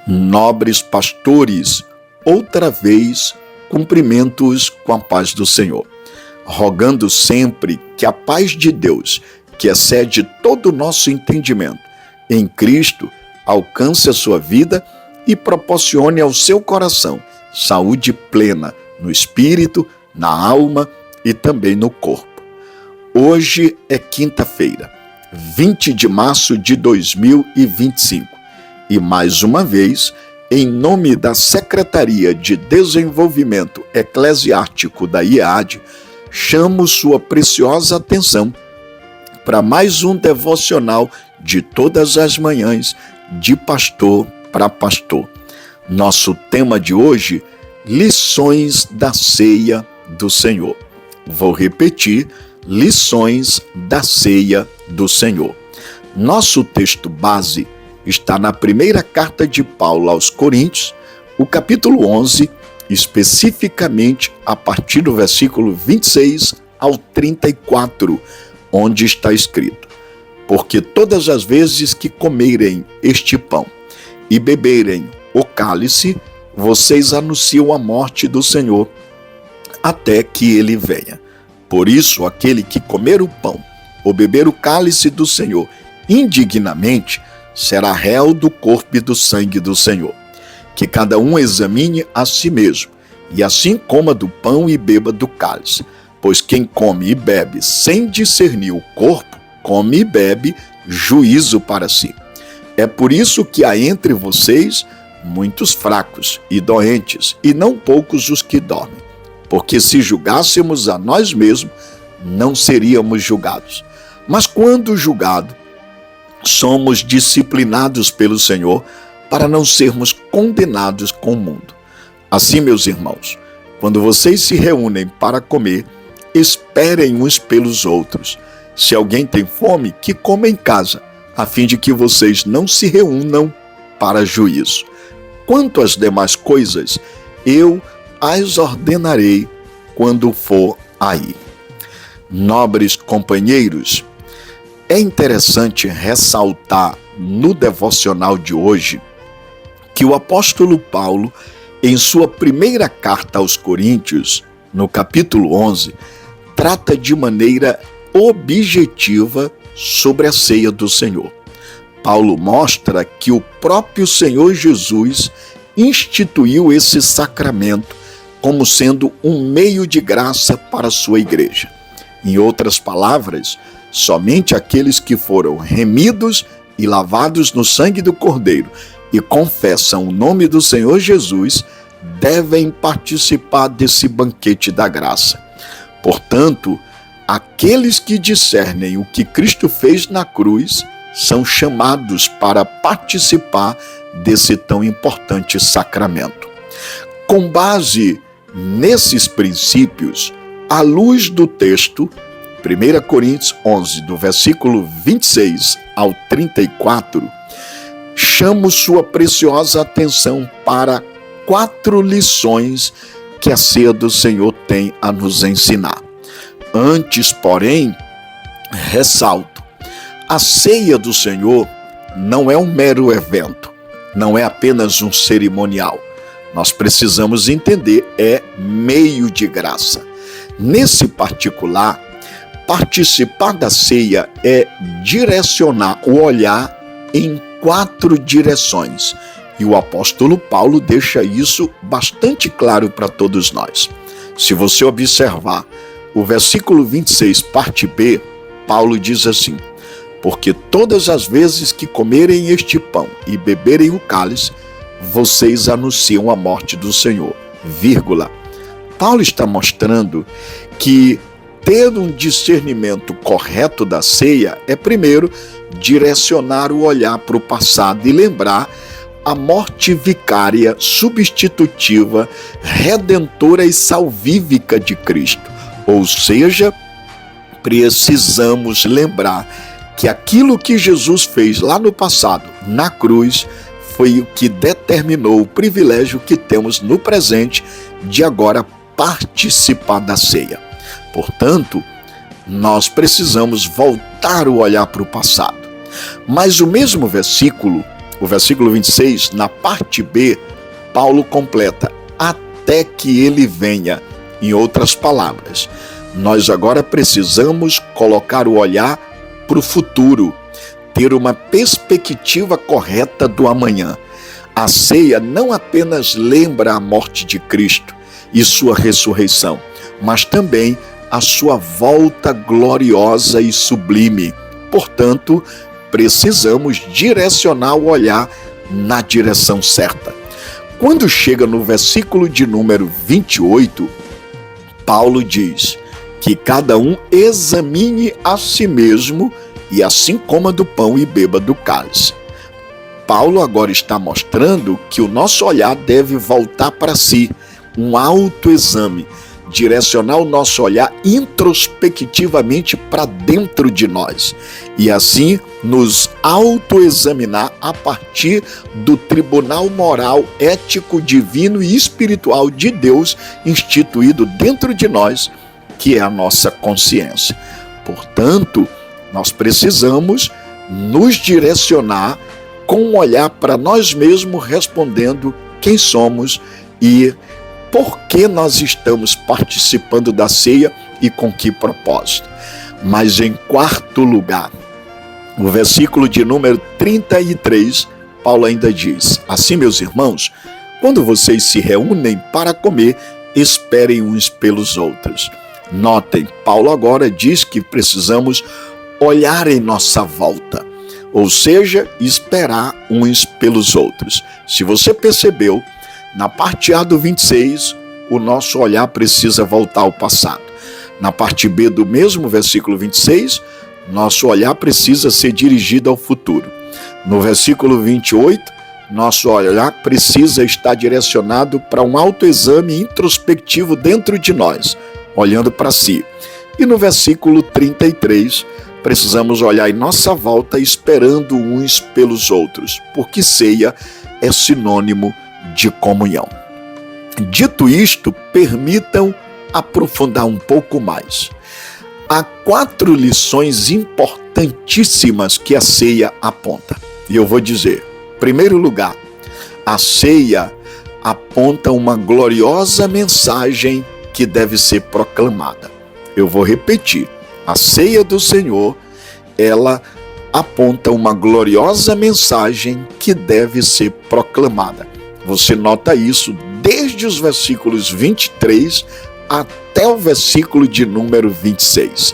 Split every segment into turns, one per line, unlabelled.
Nobres pastores, outra vez cumprimentos com a paz do Senhor, rogando sempre que a paz de Deus, que excede todo o nosso entendimento, em Cristo, alcance a sua vida e proporcione ao seu coração saúde plena no espírito, na alma e também no corpo. Hoje é quinta-feira, 20 de março de 2025 e mais uma vez, em nome da Secretaria de Desenvolvimento Eclesiástico da IEAD, chamo sua preciosa atenção para mais um devocional de todas as manhãs, de pastor para pastor. Nosso tema de hoje, lições da ceia do Senhor. Vou repetir, lições da ceia do Senhor. Nosso texto base está na primeira carta de Paulo aos Coríntios, o capítulo 11, especificamente a partir do versículo 26 ao 34, onde está escrito: porque todas as vezes que comerem este pão e beberem o cálice, vocês anunciam a morte do Senhor, até que ele venha. Por isso, aquele que comer o pão ou beber o cálice do Senhor indignamente, será réu do corpo e do sangue do Senhor. Que cada um examine a si mesmo, e assim coma do pão e beba do cálice. Pois quem come e bebe sem discernir o corpo, come e bebe juízo para si. É por isso que há entre vocês muitos fracos e doentes, e não poucos os que dormem. Porque se julgássemos a nós mesmos, não seríamos julgados. Mas quando julgado, somos disciplinados pelo Senhor para não sermos condenados com o mundo. Assim, meus irmãos, quando vocês se reúnem para comer, esperem uns pelos outros. Se alguém tem fome, que coma em casa, a fim de que vocês não se reúnam para juízo. Quanto às demais coisas, eu as ordenarei quando for aí. Nobres companheiros, é interessante ressaltar no devocional de hoje que o apóstolo Paulo, em sua primeira carta aos Coríntios, no capítulo 11, trata de maneira objetiva sobre a ceia do Senhor. Paulo mostra que o próprio Senhor Jesus instituiu esse sacramento como sendo um meio de graça para a sua igreja. Em outras palavras, somente aqueles que foram remidos e lavados no sangue do Cordeiro e confessam o nome do Senhor Jesus devem participar desse banquete da graça. Portanto, aqueles que discernem o que Cristo fez na cruz são chamados para participar desse tão importante sacramento. Com base nesses princípios, à luz do texto, 1 Coríntios 11, do versículo 26 ao 34, chamo sua preciosa atenção para 4 lições que a ceia do Senhor tem a nos ensinar. Antes, porém, ressalto, a ceia do Senhor não é um mero evento, não é apenas um cerimonial. Nós precisamos entender, é meio de graça. Nesse particular, participar da ceia é direcionar o olhar em 4 direções. E o apóstolo Paulo deixa isso bastante claro para todos nós. Se você observar o versículo 26, parte B, Paulo diz assim: porque todas as vezes que comerem este pão e beberem o cálice, vocês anunciam a morte do Senhor, vírgula. Paulo está mostrando que ter um discernimento correto da ceia é, primeiro, direcionar o olhar para o passado e lembrar a morte vicária, substitutiva, redentora e salvífica de Cristo. Ou seja, precisamos lembrar que aquilo que Jesus fez lá no passado, na cruz, foi o que determinou o privilégio que temos no presente de agora participar da ceia. Portanto, nós precisamos voltar o olhar para o passado. Mas o mesmo versículo o versículo 26, na parte B, Paulo completa, até que ele venha. Em outras palavras, nós agora precisamos colocar o olhar para o futuro, ter uma perspectiva correta do amanhã. A ceia não apenas lembra a morte de Cristo e sua ressurreição, mas também a sua volta gloriosa e sublime. Portanto, precisamos direcionar o olhar na direção certa. Quando chega no versículo de número 28, Paulo diz que cada um examine a si mesmo e assim coma do pão e beba do cálice. Paulo agora está mostrando que o nosso olhar deve voltar para si, um autoexame, direcionar o nosso olhar introspectivamente para dentro de nós e assim nos autoexaminar a partir do tribunal moral, ético, divino e espiritual de Deus instituído dentro de nós, que é a nossa consciência. Portanto, nós precisamos nos direcionar com um olhar para nós mesmos, respondendo quem somos e por que nós estamos participando da ceia e com que propósito. Mas em quarto lugar, no versículo de número 33, Paulo ainda diz, assim, meus irmãos, quando vocês se reúnem para comer, esperem uns pelos outros. Notem, Paulo agora diz que precisamos olhar em nossa volta, ou seja, esperar uns pelos outros. Se você percebeu, na parte A do 26, o nosso olhar precisa voltar ao passado. Na parte B do mesmo versículo 26, nosso olhar precisa ser dirigido ao futuro. No versículo 28, nosso olhar precisa estar direcionado para um autoexame introspectivo dentro de nós, olhando para si. E no versículo 33, precisamos olhar em nossa volta esperando uns pelos outros, porque ceia é sinônimo de comunhão. Dito isto, permitam aprofundar um pouco mais. Há 4 lições importantíssimas que a ceia aponta. E eu vou dizer, em primeiro lugar, a ceia aponta uma gloriosa mensagem que deve ser proclamada. Eu vou repetir, a ceia do Senhor, ela aponta uma gloriosa mensagem que deve ser proclamada. Você nota isso desde os versículos 23 até o versículo de número 26.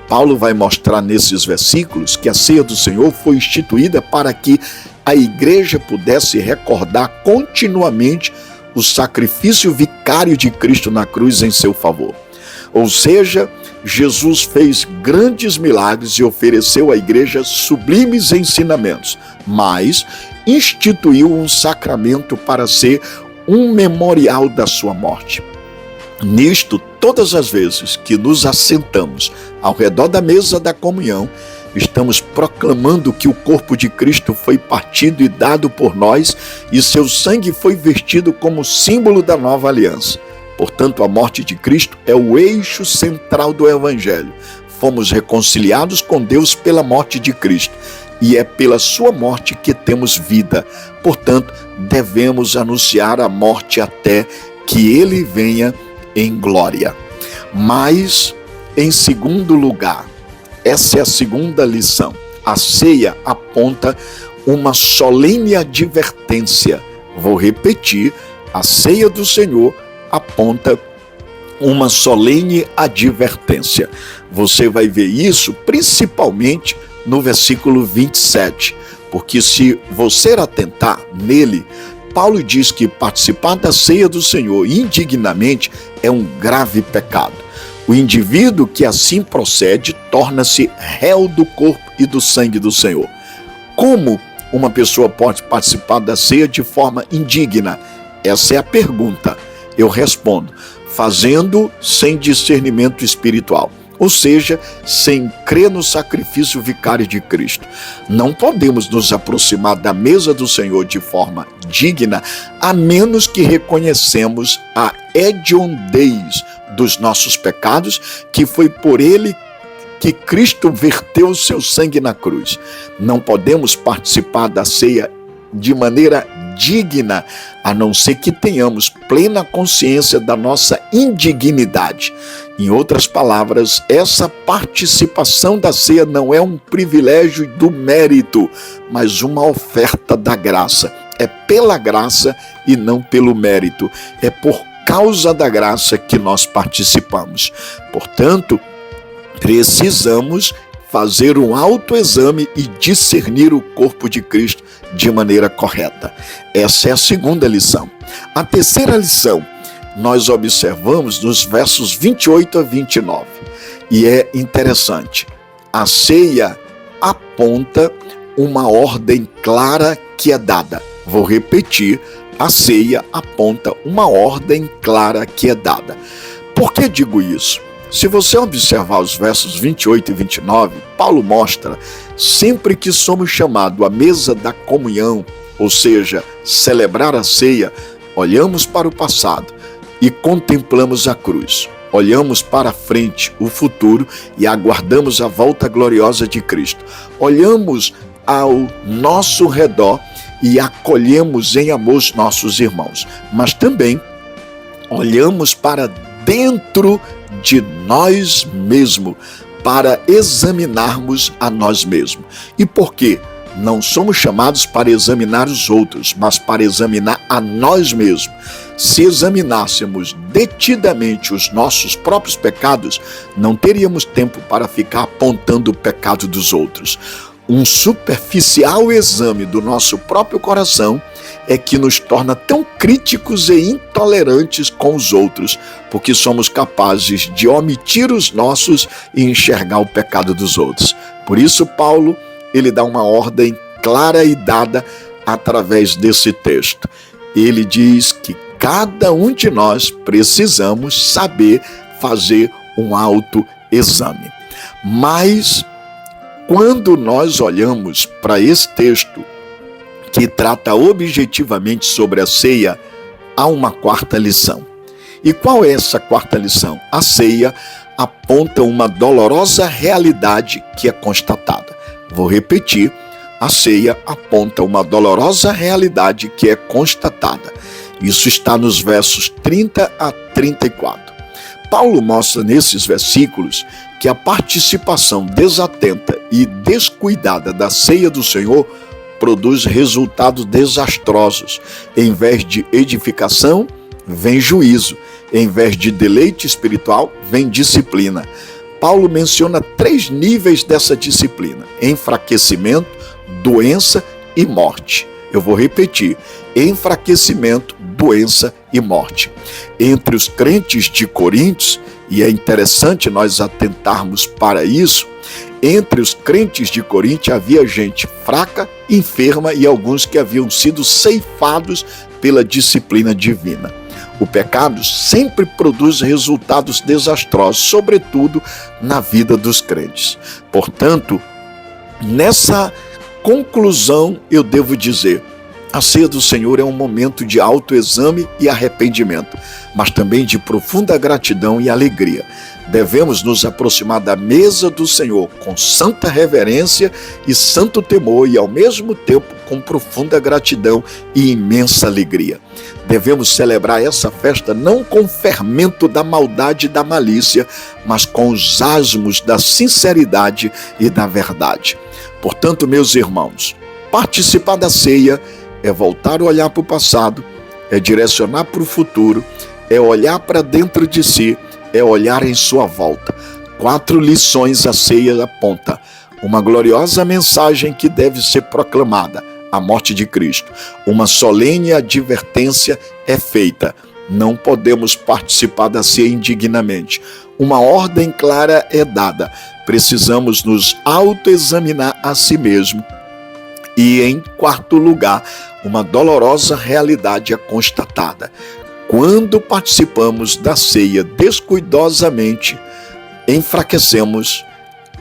Paulo vai mostrar nesses versículos que a ceia do Senhor foi instituída para que a igreja pudesse recordar continuamente o sacrifício vicário de Cristo na cruz em seu favor. Ou seja, Jesus fez grandes milagres e ofereceu à igreja sublimes ensinamentos, mas instituiu um sacramento para ser um memorial da sua morte. Nisto, todas as vezes que nos assentamos ao redor da mesa da comunhão, estamos proclamando que o corpo de Cristo foi partido e dado por nós e seu sangue foi vertido como símbolo da nova aliança. Portanto, a morte de Cristo é o eixo central do Evangelho. Fomos reconciliados com Deus pela morte de Cristo e é pela sua morte que temos vida. Portanto, devemos anunciar a morte até que ele venha em glória. Mas, em segundo lugar, essa é a segunda lição. A ceia aponta uma solene advertência. Vou repetir, a ceia do Senhor aponta uma solene advertência. Você vai ver isso principalmente no versículo 27, porque se você atentar nele, Paulo diz que participar da ceia do Senhor indignamente é um grave pecado. O indivíduo que assim procede torna-se réu do corpo e do sangue do Senhor. Como uma pessoa pode participar da ceia de forma indigna? Essa é a pergunta. Eu respondo, fazendo sem discernimento espiritual, ou seja, sem crer no sacrifício vicário de Cristo. Não podemos nos aproximar da mesa do Senhor de forma digna, a menos que reconhecemos a hediondez dos nossos pecados, que foi por ele que Cristo verteu o seu sangue na cruz. Não podemos participar da ceia de maneira digna, a não ser que tenhamos plena consciência da nossa indignidade. Em outras palavras, essa participação da ceia não é um privilégio do mérito, mas uma oferta da graça. É pela graça e não pelo mérito. É por causa da graça que nós participamos. Portanto, precisamos fazer um autoexame e discernir o corpo de Cristo de maneira correta. Essa é a segunda lição. A terceira lição, nós observamos nos versos 28 a 29. E é interessante. A ceia aponta uma ordem clara que é dada. Vou repetir, a ceia aponta uma ordem clara que é dada. Por que digo isso? Se você observar os versos 28 e 29, Paulo mostra, sempre que somos chamados à mesa da comunhão, ou seja, celebrar a ceia, olhamos para o passado e contemplamos a cruz. Olhamos para a frente, o futuro, e aguardamos a volta gloriosa de Cristo. Olhamos ao nosso redor e acolhemos em amor os nossos irmãos. Mas também olhamos para dentro de nós mesmos, para examinarmos a nós mesmos. E por quê? Não somos chamados para examinar os outros, mas para examinar a nós mesmos. Se examinássemos detidamente os nossos próprios pecados, não teríamos tempo para ficar apontando o pecado dos outros. Um superficial exame do nosso próprio coração é que nos torna tão críticos e intolerantes com os outros, porque somos capazes de omitir os nossos e enxergar o pecado dos outros. Por isso, Paulo, ele dá uma ordem clara e dada através desse texto. Ele diz que cada um de nós precisamos saber fazer um autoexame. Mas quando nós olhamos para esse texto, que trata objetivamente sobre a ceia, há uma quarta lição. E qual é essa quarta lição? A ceia aponta uma dolorosa realidade que é constatada. Vou repetir, a ceia aponta uma dolorosa realidade que é constatada. Isso está nos versos 30 a 34. Paulo mostra nesses versículos que a participação desatenta e descuidada da ceia do Senhor produz resultados desastrosos. Em vez de edificação, vem juízo. Em vez de deleite espiritual, vem disciplina. Paulo menciona 3 níveis dessa disciplina: enfraquecimento, doença e morte. Eu vou repetir: enfraquecimento, doença e morte. Entre os crentes de Coríntios, e é interessante nós atentarmos para isso, entre os crentes de Corinto havia gente fraca, enferma e alguns que haviam sido ceifados pela disciplina divina. O pecado sempre produz resultados desastrosos, sobretudo na vida dos crentes. Portanto, nessa conclusão eu devo dizer, a ceia do Senhor é um momento de autoexame e arrependimento, mas também de profunda gratidão e alegria. Devemos nos aproximar da mesa do Senhor com santa reverência e santo temor e, ao mesmo tempo, com profunda gratidão e imensa alegria. Devemos celebrar essa festa não com o fermento da maldade e da malícia, mas com os asmos da sinceridade e da verdade. Portanto, meus irmãos, participar da ceia é voltar a olhar para o passado, é direcionar para o futuro, é olhar para dentro de si, é olhar em sua volta. 4 lições a ceia aponta. Uma gloriosa mensagem que deve ser proclamada, a morte de Cristo. Uma solene advertência é feita. Não podemos participar da ceia indignamente. Uma ordem clara é dada. Precisamos nos autoexaminar a si mesmo. E, em quarto lugar, uma dolorosa realidade é constatada. Quando participamos da ceia descuidosamente, enfraquecemos,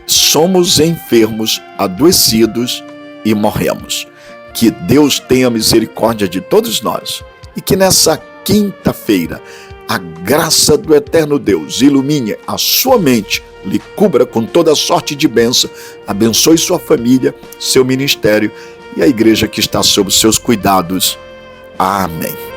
somos enfermos, adoecidos e morremos. Que Deus tenha misericórdia de todos nós e que nessa quinta-feira A graça do eterno Deus ilumine a sua mente, lhe cubra com toda sorte de bênção, abençoe sua família, seu ministério e a igreja que está sob seus cuidados. Amém.